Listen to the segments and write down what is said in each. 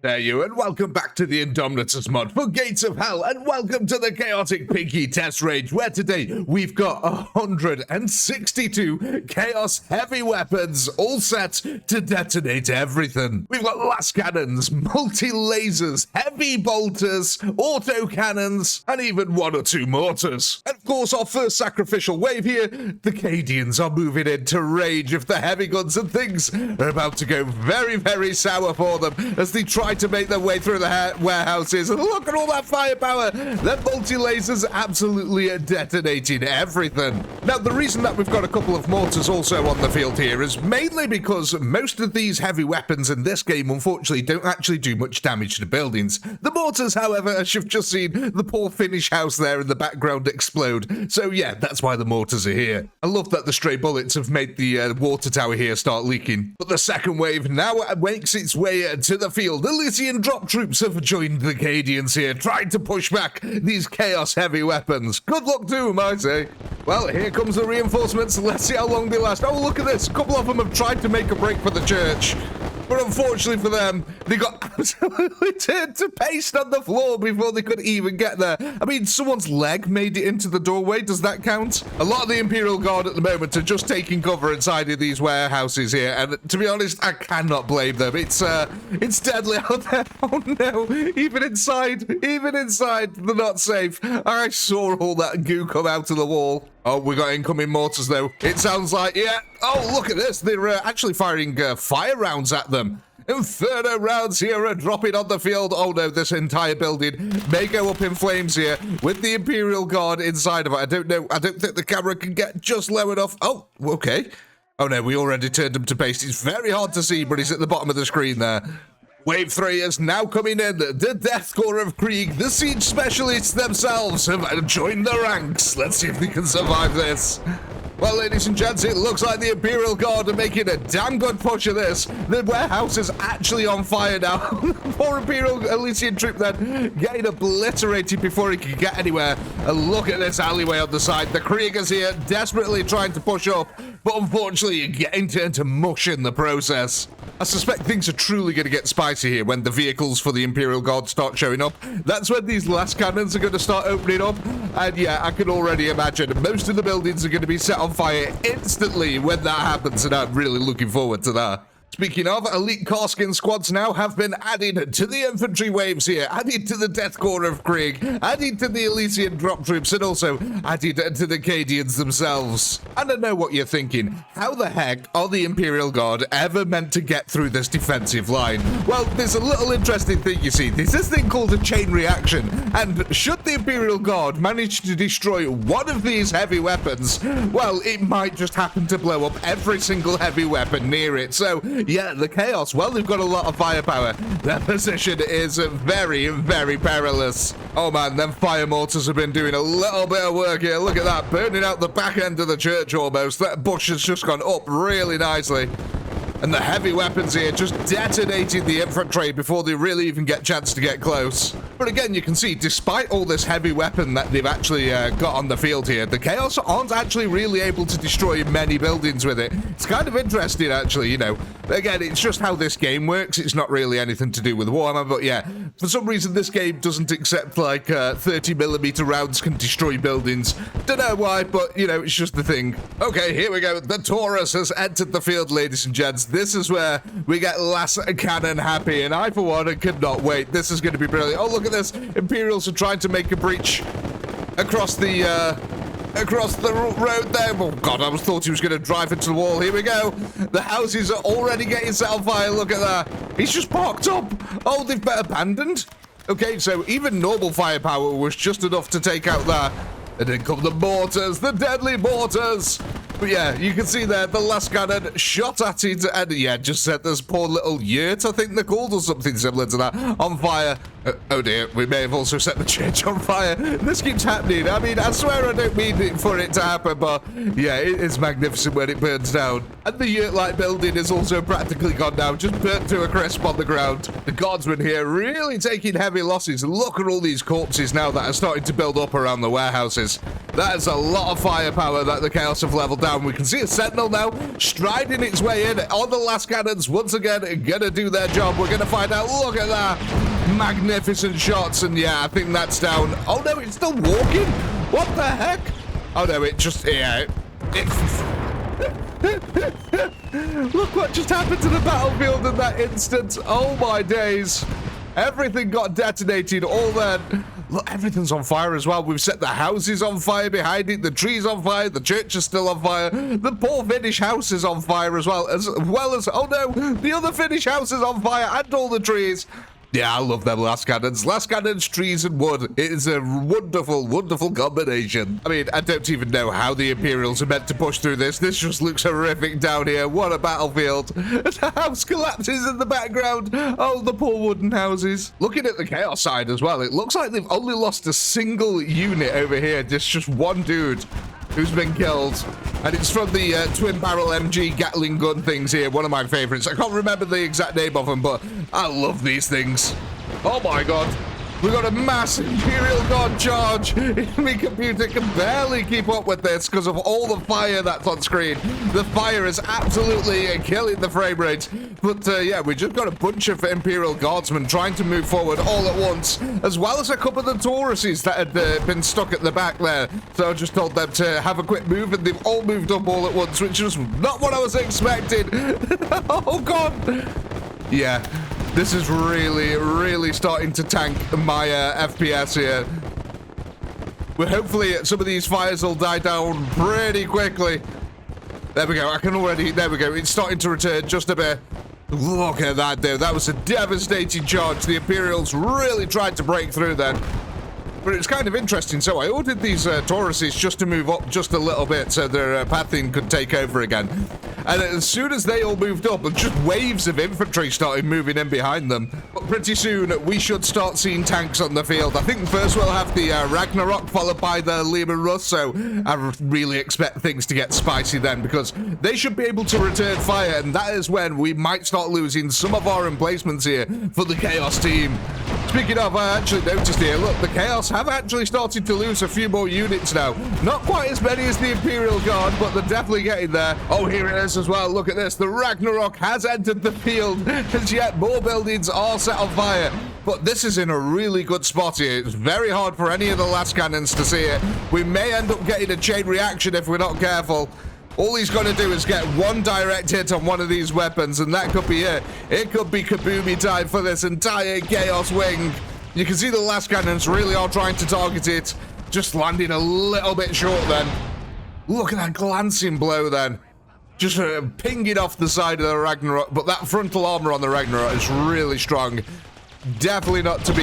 There you, and welcome back to the Indomitus mod for Gates of Hell, and welcome to the ChaoticPinky test range, where today we've got 162 Chaos heavy weapons, all set to detonate everything. We've got las cannons, multi-lasers, heavy bolters, auto cannons, and even one or two mortars. And of course, our first sacrificial wave here, the Cadians are moving into rage if the heavy guns and things are about to go very, very sour for them as they try to make their way through the warehouses. And look at all that firepower. That multi-lasers absolutely detonating everything. Now, the reason that we've got a couple of mortars also on the field here is mainly because most of these heavy weapons in this game, unfortunately, don't actually do much damage to buildings. The mortars, however, as you've just seen, the poor Finnish house there in the background explode. So yeah, that's why the mortars are here. I love that the stray bullets have made the water tower here start leaking. But the second wave now makes its way to the field. The Elysian drop troops have joined the Cadians here, trying to push back these chaos heavy weapons. Good luck to them, I say. Well, here comes the reinforcements. Let's see how long they last. Oh, look at this. A couple of them have tried to make a break for the church. But unfortunately for them, they got absolutely turned to paste on the floor before they could even get there. I mean, someone's leg made it into the doorway. Does that count? A lot of the Imperial Guard at the moment are just taking cover inside of these warehouses here. And to be honest, I cannot blame them. It's deadly out there. Oh no, even inside, they're not safe. I saw all that goo come out of the wall. Oh, we got incoming mortars though. It sounds like, yeah. Oh, look at this. They're actually firing fire rounds at them. Inferno rounds here are dropping on the field. Oh no, this entire building may go up in flames here with the Imperial Guard inside of it. I don't know. I don't think the camera can get just low enough. Oh, okay. Oh no, we already turned him to paste. It's very hard to see, but he's at the bottom of the screen there. Wave 3 is now coming in. The Death Corps of Krieg, the siege specialists themselves, have joined the ranks. Let's see if they can survive this. Well, ladies and gents, it looks like the Imperial Guard are making a damn good push of this. The warehouse is actually on fire now. Poor Imperial Elysian troop then getting obliterated before he could get anywhere. And look at this alleyway on the side. The Kriegers here desperately trying to push up, but unfortunately getting turned to mush in the process. I suspect things are truly going to get spicy here when the vehicles for the Imperial Guard start showing up. That's when these last cannons are going to start opening up. And yeah, I can already imagine most of the buildings are going to be set on fire instantly when that happens, and I'm really looking forward to that. Speaking of, elite Carskin squads now have been added to the infantry waves here, added to the Death Corps of Krieg, added to the Elysian drop troops, and also added to the Cadians themselves. And I know what you're thinking. How the heck are the Imperial Guard ever meant to get through this defensive line? Well, there's a little interesting thing, you see. There's this thing called a chain reaction, and should the Imperial Guard manage to destroy one of these heavy weapons, well, it might just happen to blow up every single heavy weapon near it. So yeah, the Chaos, well, they've got a lot of firepower. Their position is very, very perilous. Oh man, them fire mortars have been doing a little bit of work here. Look at that, burning out the back end of the church almost. That bush has just gone up really nicely. And the heavy weapons here just detonated the infantry before they really even get a chance to get close. But again, you can see, despite all this heavy weapon that they've actually got on the field here, the Chaos aren't actually really able to destroy many buildings with it. It's kind of interesting, actually, you know. Again, it's just how this game works. It's not really anything to do with Warhammer, but yeah, for some reason, this game doesn't accept, like, 30mm rounds can destroy buildings. Don't know why, but, you know, it's just the thing. Okay, here we go. The Taurus has entered the field, ladies and gents. This is where we get last cannon happy, and I, for one, could not wait. This is going to be brilliant. Oh, look at this. Imperials are trying to make a breach across the road there. Oh, God, I thought he was going to drive into the wall. Here we go. The houses are already getting set on fire. Look at that. He's just parked up. Oh, they've been abandoned. Okay, so even normal firepower was just enough to take out that. And then come the mortars, the deadly mortars. But yeah, you can see there, the last cannon shot at it, and yeah, just set this poor little yurt, I think they're called, or something similar to that, on fire. Oh dear, we may have also set the church on fire. This keeps happening. I mean, I swear I don't mean for it to happen, but yeah, it is magnificent when it burns down. And the yurt-like building is also practically gone now, just burnt to a crisp on the ground. The guardsmen here really taking heavy losses. Look at all these corpses now that are starting to build up around the warehouses. That is a lot of firepower that the Chaos have leveled down. We can see a sentinel now striding its way in on the last cannons. Once again, gonna do their job. We're gonna find out. Look at that. Magnificent shots. And yeah, I think that's down. Oh no, it's still walking. What the heck? Oh no, it just, yeah. Look what just happened to the battlefield in that instant. Oh my days. Everything got detonated, all that. Look, everything's on fire as well. We've set the houses on fire behind it, the trees on fire, the church is still on fire. The poor Finnish house is on fire as well as, oh no, the other Finnish house is on fire and all the trees. Yeah, I love them last cannons. Last cannons, trees, and wood. It is a wonderful, wonderful combination. I mean, I don't even know how the Imperials are meant to push through this. This just looks horrific down here. What a battlefield. The house collapses in the background. Oh, the poor wooden houses. Looking at the Chaos side as well, it looks like they've only lost a single unit over here. There's just one dude who's been killed. And it's from the twin barrel MG Gatling gun things here. One of my favorites. I can't remember the exact name of them, but I love these things. Oh my god. We got a massive Imperial Guard charge. My computer can barely keep up with this because of all the fire that's on screen. The fire is absolutely killing the frame rate. But yeah, we just got a bunch of Imperial Guardsmen trying to move forward all at once, as well as a couple of the Tauruses that had been stuck at the back there. So I just told them to have a quick move, and they've all moved up all at once, which was not what I was expecting. Oh god. Yeah. This is really, really starting to tank my FPS here. Well, hopefully some of these fires will die down pretty quickly. There we go. I can already... There we go. It's starting to return just a bit. Look at that, dude. That was a devastating charge. The Imperials really tried to break through then. But it's kind of interesting. So I ordered these Tauruses just to move up just a little bit so their Pathian could take over again. And as soon as they all moved up, just waves of infantry started moving in behind them. But pretty soon, we should start seeing tanks on the field. I think first we'll have the Ragnarok, followed by the Lehman Russ. So I really expect things to get spicy then, because they should be able to return fire. And that is when we might start losing some of our emplacements here for the Chaos team. Speaking of, I actually noticed here, look, the Chaos have actually started to lose a few more units now. Not quite as many as the Imperial Guard, but they're definitely getting there. Oh, here it is as well. Look at this. The Ragnarok has entered the field, as yet more buildings are set on fire. But this is in a really good spot here. It's very hard for any of the last cannons to see it. We may end up getting a chain reaction if we're not careful. All he's got to do is get one direct hit on one of these weapons, and that could be it. It could be kaboomy time for this entire Chaos wing. You can see the last cannons really are trying to target it, just landing a little bit short then. Look at that glancing blow then. Just pinging off the side of the Ragnarok, but that frontal armor on the Ragnarok is really strong. Definitely not to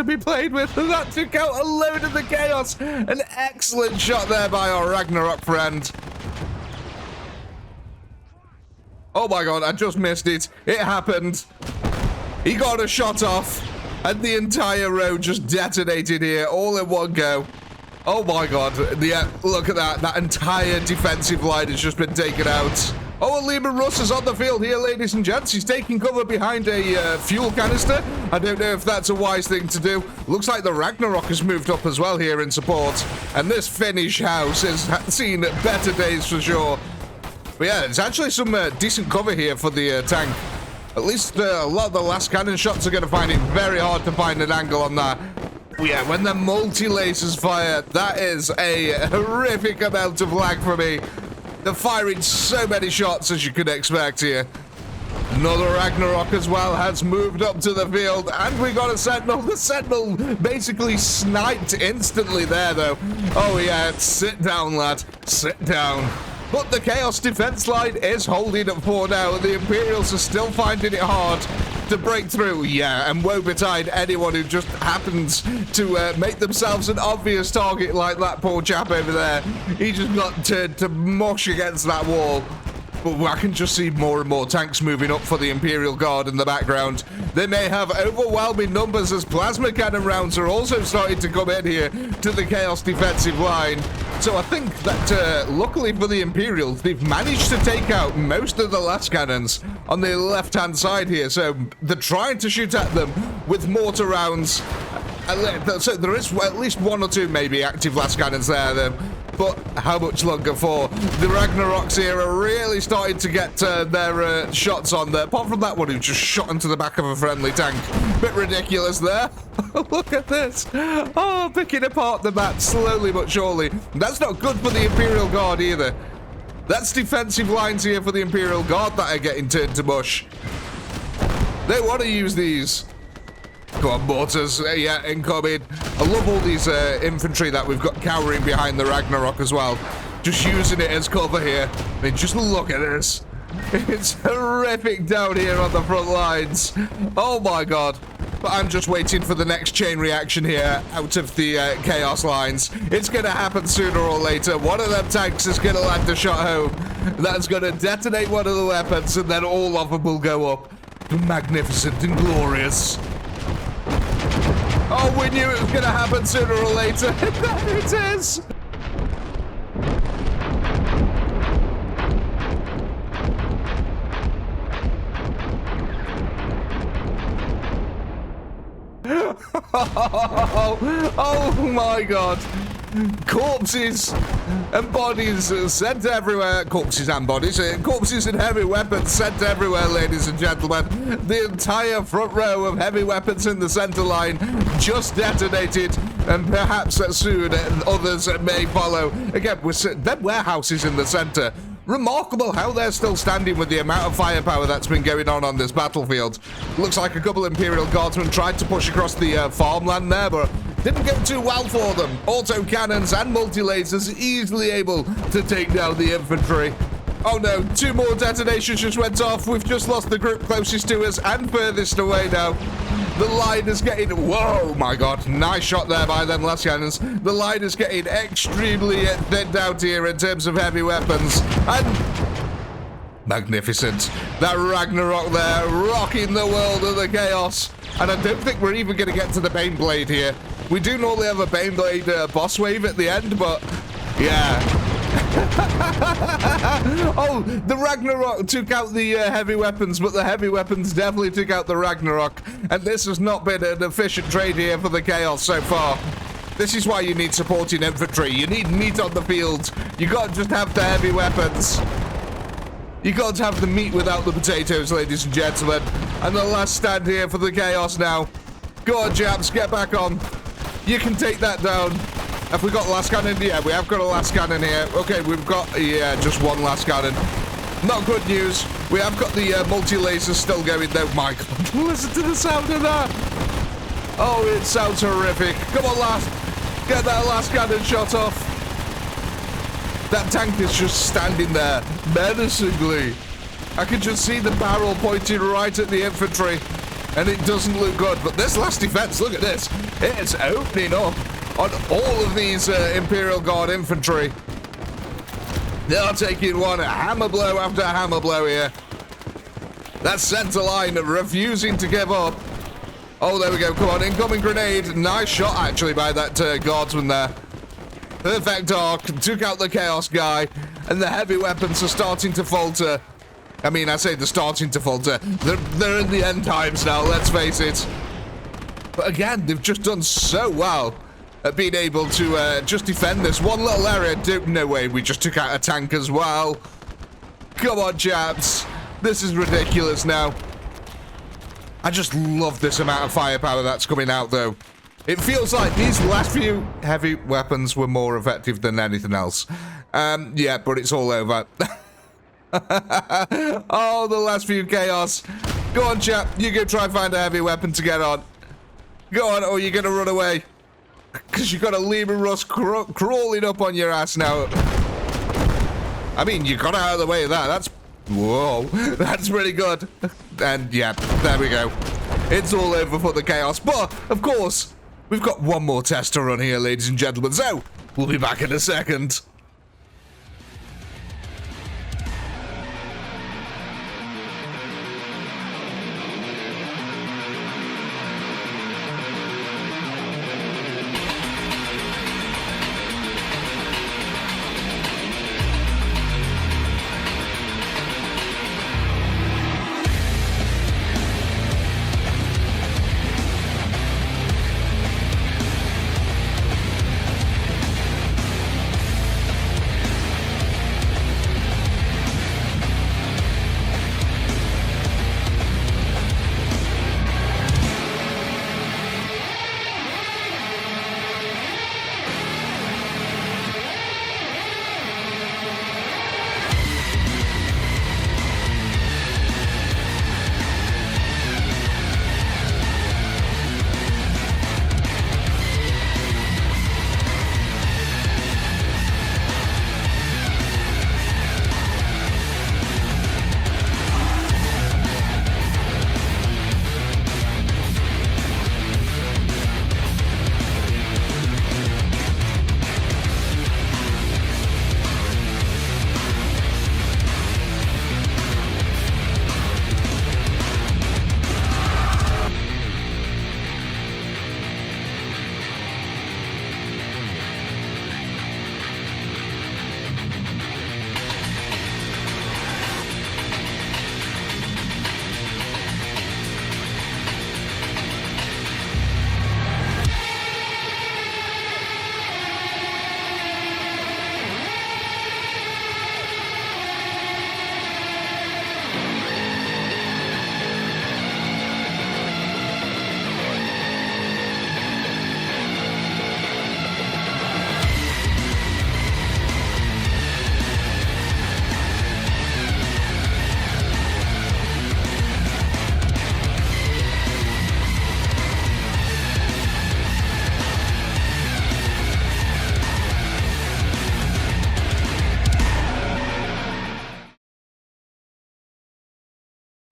be played with. That took out a load of the Chaos. An excellent shot there by our Ragnarok friend. Oh my god, I just missed it. It happened. He got a shot off, and the entire road just detonated here, all in one go. Oh my god. Yeah, look at that. That entire defensive line has just been taken out. Oh, and Lehman Russ is on the field here, ladies and gents. He's taking cover behind a fuel canister. I don't know if that's a wise thing to do. Looks like the Ragnarok has moved up as well here in support. And this Finnish house has seen better days for sure. But yeah, it's actually some decent cover here for the tank. At least a lot of the last cannon shots are going to find it very hard to find an angle on that. Yeah, when the multi-lasers fire, that is a horrific amount of lag for me. They're firing so many shots, as you could expect here. Another Ragnarok as well has moved up to the field, and we got a Sentinel. The Sentinel basically sniped instantly there, though. Oh yeah, sit down, lad. Sit down. But the Chaos defense line is holding at 4 now. The Imperials are still finding it hard to break through. Yeah, and woe betide anyone who just happens to make themselves an obvious target like that poor chap over there. He just got to mush against that wall. But I can just see more and more tanks moving up for the Imperial Guard in the background. They may have overwhelming numbers as plasma cannon rounds are also starting to come in here to the Chaos defensive line. So I think that, luckily for the Imperials, they've managed to take out most of the last cannons on the left-hand side here. So they're trying to shoot at them with mortar rounds. So there is at least one or two maybe active last cannons there then. But how much longer for? The Ragnaroks here are really starting to get their shots on there. Apart from that one who just shot into the back of a friendly tank. Bit ridiculous there. Look at this. Oh, picking apart the map slowly but surely. That's not good for the Imperial Guard either. That's defensive lines here for the Imperial Guard that are getting turned to mush. They want to use these. Go on, mortars. Yeah, incoming. I love all these infantry that we've got cowering behind the Ragnarok as well. Just using it as cover here. I mean, just look at this. It's horrific down here on the front lines. Oh my god. But I'm just waiting for the next chain reaction here out of the Chaos lines. It's going to happen sooner or later. One of them tanks is going to land a shot home. That's going to detonate one of the weapons, and then all of them will go up. Magnificent and glorious. Oh, we knew it was going to happen sooner or later. It is. Oh my god. Corpses and bodies sent everywhere. Corpses and bodies. Corpses and heavy weapons sent everywhere, ladies and gentlemen. The entire front row of heavy weapons in the center line just detonated, and perhaps soon others may follow. Again, them warehouses in the center. Remarkable how they're still standing with the amount of firepower that's been going on this battlefield. Looks like a couple of Imperial Guardsmen tried to push across the farmland there, but didn't go too well for them. Auto cannons and multi-lasers easily able to take down the infantry. Oh no, two more detonations just went off. We've just lost the group closest to us and furthest away now. The line is getting... Whoa, my god. Nice shot there by them last cannons. The line is getting extremely thinned out here in terms of heavy weapons. And... magnificent. That Ragnarok there, rocking the world of the Chaos. And I don't think we're even going to get to the Baneblade here. We do normally have a Baneblade boss wave at the end, but... yeah. Oh, the Ragnarok took out the heavy weapons, but the heavy weapons definitely took out the Ragnarok. And this has not been an efficient trade here for the Chaos so far. This is why you need supporting infantry. You need meat on the field. You can't just have the heavy weapons. You can't have the meat without the potatoes, ladies and gentlemen. And the last stand here for the Chaos now. Go on, chaps, get back on. You can take that down. Have we got last cannon? Yeah, we have got a last cannon here. Okay, we've got, yeah, just one last cannon. Not good news. We have got the multi-lasers still going though. My god, listen to the sound of that. Oh, it sounds horrific. Come on, last. Get that last cannon shot off. That tank is just standing there, menacingly. I can just see the barrel pointing right at the infantry, and it doesn't look good. But this last defense, look at this. It's opening up on all of these Imperial Guard infantry. They are taking one hammer blow after hammer blow here. That center line refusing to give up. Oh, there we go. Come on, incoming grenade. Nice shot, actually, by that guardsman there. Perfect arc. Took out the Chaos guy. And the heavy weapons are starting to falter. I mean, I say they're starting to falter. They're in the end times now, let's face it. But again, they've just done so well at being able to just defend this one little area. No way, we just took out a tank as well. Come on, chaps. This is ridiculous now. I just love this amount of firepower that's coming out, though. It feels like these last few heavy weapons were more effective than anything else. Yeah, but it's all over. Oh, the last few Chaos. Go on, chap. You go try and find a heavy weapon to get on. Go on, or you're going to run away. Because you've got a Lehman Russ crawling up on your ass now. I mean, you got out of the way of that. That's... whoa. That's pretty good. And, yeah, there we go. It's all over for the Chaos. But, of course, we've got one more test to run here, ladies and gentlemen. So, we'll be back in a second.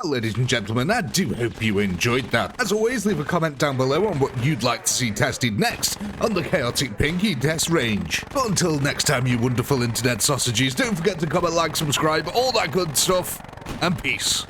Well, ladies and gentlemen, I do hope you enjoyed that. As always, leave a comment down below on what you'd like to see tested next on the ChaoticPinky test range. But until next time, you wonderful internet sausages, don't forget to comment, like, subscribe, all that good stuff, and peace.